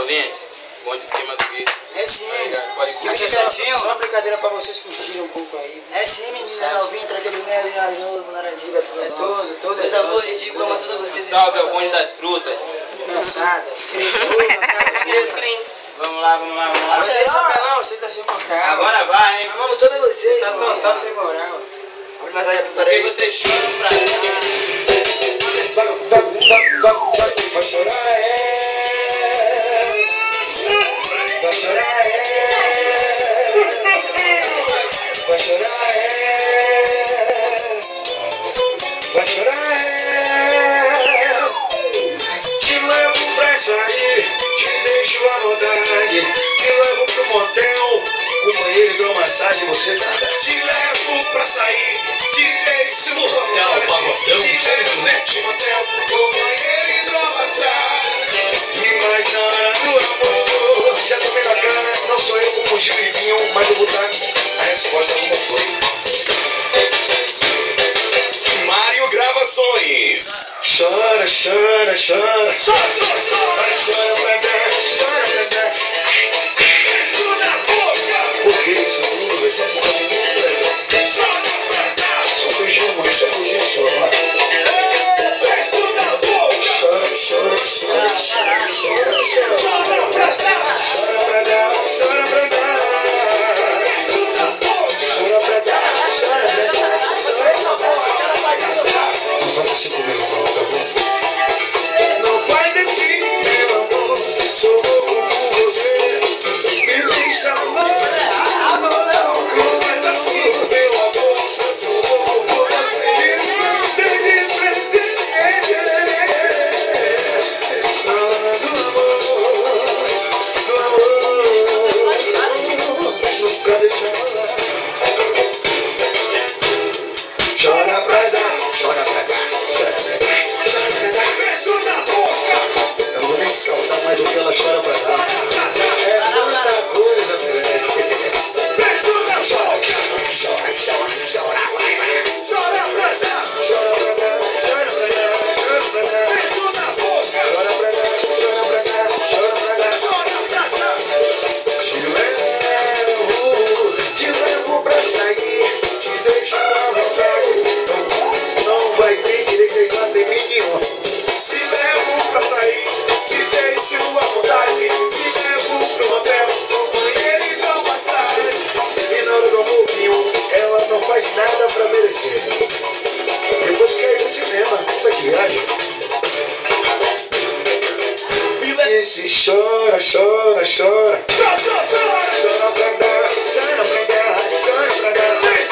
Salvense, bom de esquema do Gueto. É sim. Pode Aqui curtir. só uma brincadeira pra vocês curtirem um pouco aí. É sim, menina. Novinho, tranquilo, Arinhoso, Narandiba, tudo. É tudo. Meus amores, de como a todos vocês. Salve ao bonde das frutas. Cansada. Vamos lá. Você aí, Sapelão, você tá sem moral. Agora vai, hein? Amamos todos vocês. Tá total sem moral. Mas aí a Porque putaria. você chora pra cá. Vai chorar, vai chorar, vai chorar, vai chorar, te levo pra sair, te deixo à vontade, te levo pro motel, o banheiro e hidromassagem você nada. Te levo pra sair, te deixo no hotel, pagodão, internet, motel, o banheiro e hidromassagem. Mas na hora do amor, já tomei na cara, não sou eu com Gil e vinho, mas eu vou dar a resposta como foi. Mário Gravações. Chora, chora, chora. Chora pra dar, chora pra dar. Beijo na boca. Porque isso tudo vai ser muito legal. Chora pra dar. Só beijinho, mãe, só beijinho, só. Beijo na boca. Chora, chora, chora, chora, chora, chora. Chora pra dar, chora pra dar, chora pra dar. Beijo na boca. Chora pra dar, chora pra dar, chora pra dar. Não vai você comigo, não, tá bom? Não vai de mim, meu amor. Sou louco por você. Me deixa amor. Começa assim, meu amor. Eu sou louco por você. Desde presente. Do amor. Nunca deixa rolar. Chora pra dar, chora pra dar, chora pra dar, chora pra dar. Beijo na boca. Eu não vou nem descalçar mais o que ela chora pra dar. É muita coisa, Fred. Beijo na boca. Chora, chora, chora, vai, vai. Chora pra dar, chora pra dar, chora pra dar, chora pra dar. Beijo na boca. Chora pra dar, chora pra dar, chora pra dar, chora pra dar. Te levo pra sair, te deixo à vontade. Não vai ter direito de lá tem nenhum. Te levo pra sair, te deixo à vontade. Te levo pro hotel, no banheiro e dou massagem. E na hora do amorzinho, ela não faz nada pra merecer. Depois quer ir no cinema, vai de viagem. Esse chora, chora, chora. Chora pra dar, chora pra dar, chora pra dar.